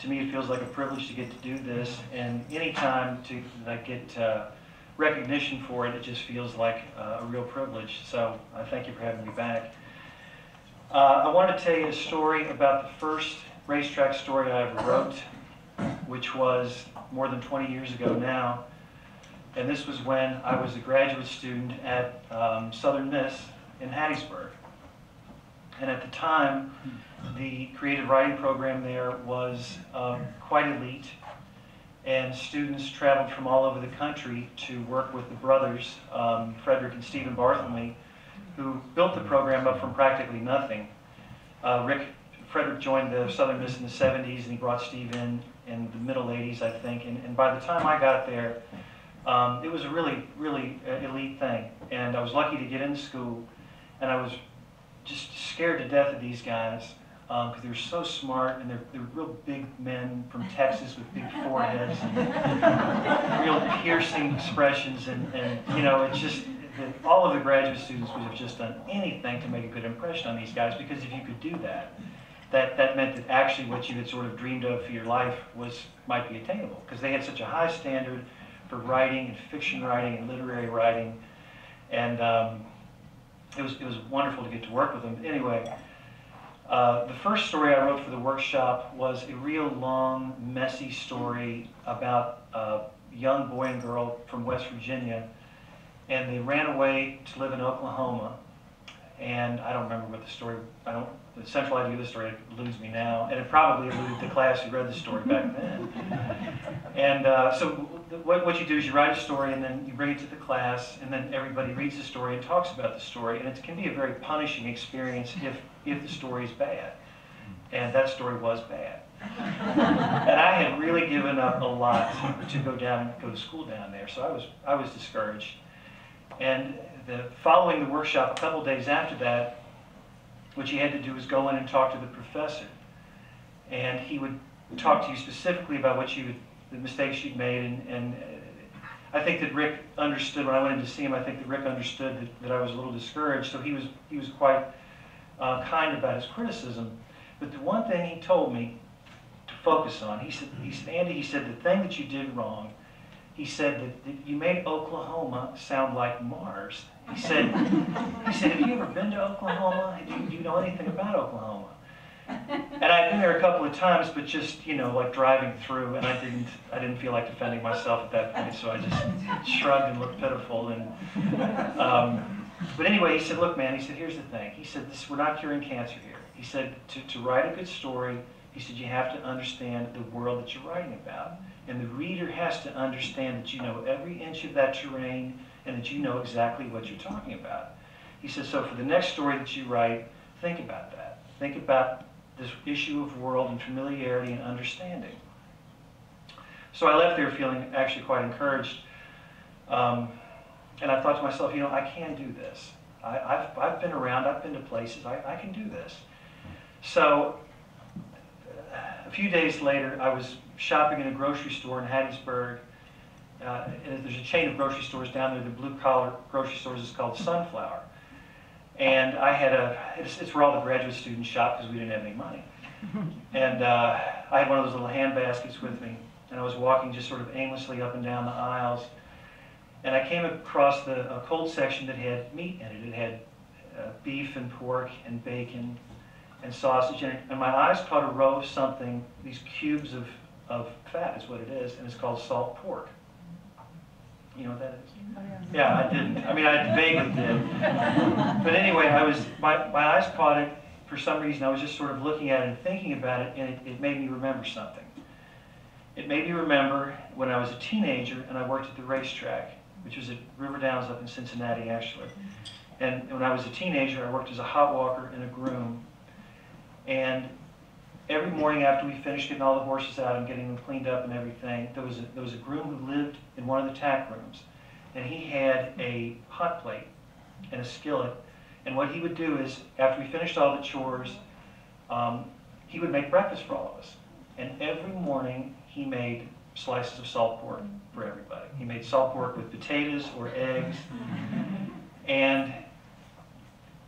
to me, it feels like a privilege to get to do this, and any time to get recognition for it, it just feels like a real privilege. So I thank you for having me back. I want to tell you a story about the first racetrack story I ever wrote, which was more than 20 years ago now. And this was when I was a graduate student at Southern Miss in Hattiesburg. And at the time, the creative writing program there was quite elite, and students traveled from all over the country to work with the brothers, Frederick and Stephen Barthelme, who built the program up from practically nothing. Frederick joined the Southern Miss in the 70s, and he brought Steve in the middle 80s, I think. And by the time I got there, it was a really, really elite thing. And I was lucky to get into school, and I was just scared to death of these guys because they were so smart, and they're real big men from Texas with big foreheads and real piercing expressions. And you know, it's just all of the graduate students would have just done anything to make a good impression on these guys, because if you could do that, that meant that actually what you had sort of dreamed of for your life might be attainable, because they had such a high standard for writing and fiction writing and literary writing, and it was wonderful to get to work with them. Anyway, the first story I wrote for the workshop was a real long, messy story about a young boy and girl from West Virginia, and they ran away to live in Oklahoma. And I don't remember what the story, the central idea of the story eludes me now, and it probably eluded the class who read the story back then. And so what you do is you write a story, and then you bring it to the class, and then everybody reads the story and talks about the story, and it can be a very punishing experience if the story is bad. And that story was bad. And I had really given up a lot to go to school down there, so I was discouraged. And following the workshop, a couple days after that, what you had to do was go in and talk to the professor. And he would talk to you specifically about the mistakes you'd made. And I think that Rick understood, when I went in to see him, I think that Rick understood that I was a little discouraged. So he was quite kind about his criticism. But the one thing he told me to focus on, he said, Andy, he said, the thing that you did wrong, he said that you made Oklahoma sound like Mars. He said, have you ever been to Oklahoma? Do you know anything about Oklahoma? And I'd been there a couple of times, but just, you know, like driving through, and I didn't feel like defending myself at that point, so I just shrugged and looked pitiful. But anyway, he said, look, man, he said, here's the thing. He said, we're not curing cancer here. He said, to write a good story, he said, you have to understand the world that you're writing about. And the reader has to understand that you know every inch of that terrain and that you know exactly what you're talking about. He said, so for the next story that you write, think about that. Think about this issue of world and familiarity and understanding. So I left there feeling actually quite encouraged. And I thought to myself, you know, I can do this. I've been around, I've been to places, I can do this. So a few days later, I was shopping in a grocery store in Hattiesburg. And there's a chain of grocery stores down there, the blue-collar grocery stores is called Sunflower. And I had it's where all the graduate students shop because we didn't have any money. And I had one of those little hand baskets with me, and I was walking just sort of aimlessly up and down the aisles. And I came across a cold section that had meat in it. It had beef and pork and bacon and sausage in it. And my eyes caught a row of something, these cubes of fat is what it is, and it's called salt pork. You know what that is? Oh, yeah, I didn't. I mean, I vaguely did. But anyway, my eyes caught it for some reason. I was just sort of looking at it and thinking about it, and it made me remember something. It made me remember when I was a teenager and I worked at the racetrack, which was at River Downs up in Cincinnati, actually. And when I was a teenager, I worked as a hot walker and a groom. And every morning after we finished getting all the horses out and getting them cleaned up and everything, there was a groom who lived in one of the tack rooms. And he had a hot plate and a skillet. And what he would do is, after we finished all the chores, he would make breakfast for all of us. And every morning, he made slices of salt pork for everybody. He made salt pork with potatoes or eggs. And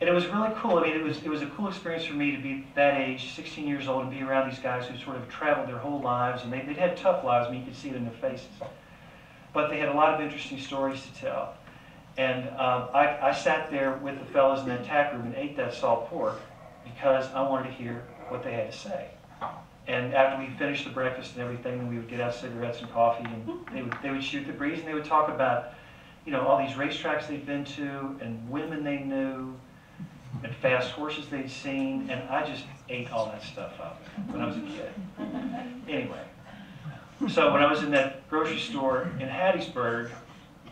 And it was really cool. I mean, it was a cool experience for me to be that age, 16 years old, and be around these guys who sort of traveled their whole lives, and they'd had tough lives. I mean, you could see it in their faces. But they had a lot of interesting stories to tell. And I sat there with the fellas in that tack room and ate that salt pork because I wanted to hear what they had to say. And after we finished the breakfast and everything, then we would get out cigarettes and coffee, and they would shoot the breeze, and they would talk about, you know, all these racetracks they'd been to, and women they knew, and fast horses they'd seen, and I just ate all that stuff up when I was a kid. Anyway, so when I was in that grocery store in Hattiesburg,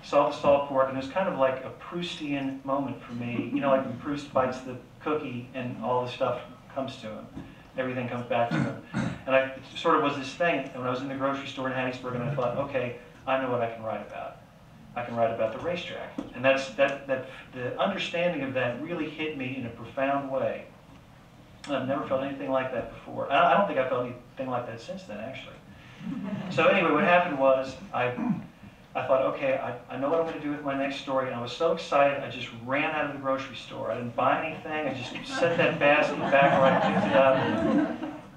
saw the salt pork, and it was kind of like a Proustian moment for me. You know, like when Proust bites the cookie and all the stuff comes to him. Everything comes back to him. And it sort of was this thing, and when I was in the grocery store in Hattiesburg, and I thought, okay, I know what I can write about. I can write about the racetrack. And the understanding of that really hit me in a profound way. I've never felt anything like that before. I don't think I've felt anything like that since then, actually. So anyway, what happened was I thought, okay, I know what I'm going to do with my next story, and I was so excited, I just ran out of the grocery store. I didn't buy anything, I just set that basket back where I picked it up,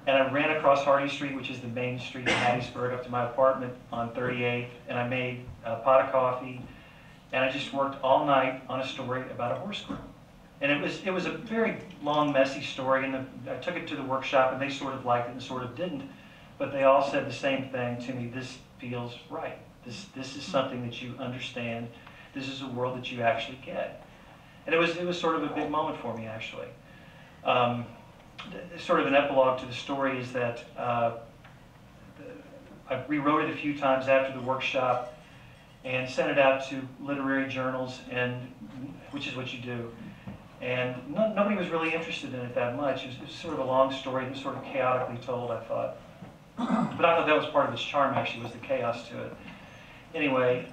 and I ran across Hardy Street, which is the main street in Hattiesburg, up to my apartment on 38th, and I made a pot of coffee, and I just worked all night on a story about a horse groom. And it was a very long, messy story, and I took it to the workshop, and they sort of liked it and sort of didn't, but they all said the same thing to me: this feels right. This is something that you understand. This is a world that you actually get. And it was sort of a big moment for me, actually. Sort of an epilogue to the story is that I rewrote it a few times after the workshop and sent it out to literary journals, which is what you do. And nobody was really interested in it that much. It was sort of a long story. It was sort of chaotically told, I thought. But I thought that was part of its charm, actually, was the chaos to it. Anyway,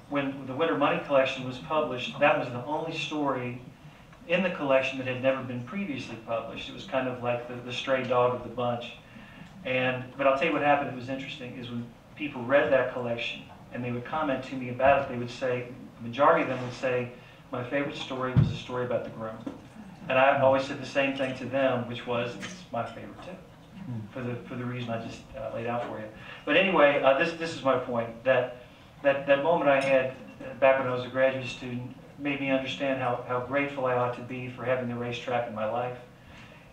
when the Winter Money collection was published, that was the only story in the collection that had never been previously published. It was kind of like the stray dog of the bunch. But I'll tell you what happened. It was interesting, is when people read that collection and they would comment to me about it, they would say, the majority of them would say, my favorite story was the story about the groom. And I always said the same thing to them, which was, it's my favorite too, for the reason I just laid out for you. But anyway, this is my point, that moment I had back when I was a graduate student made me understand how grateful I ought to be for having the racetrack in my life.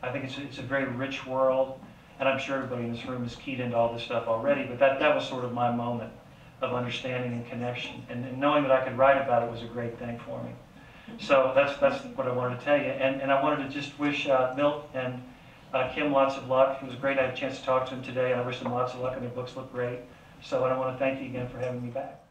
I think it's a very rich world, and I'm sure everybody in this room is keyed into all this stuff already, but that was sort of my moment of understanding and connection, and knowing that I could write about it was a great thing for me. So that's what I wanted to tell you, and I wanted to just wish Milt and Kim lots of luck. It was great I had a chance to talk to them today, and I wish them lots of luck, and their books look great. So I want to thank you again for having me back.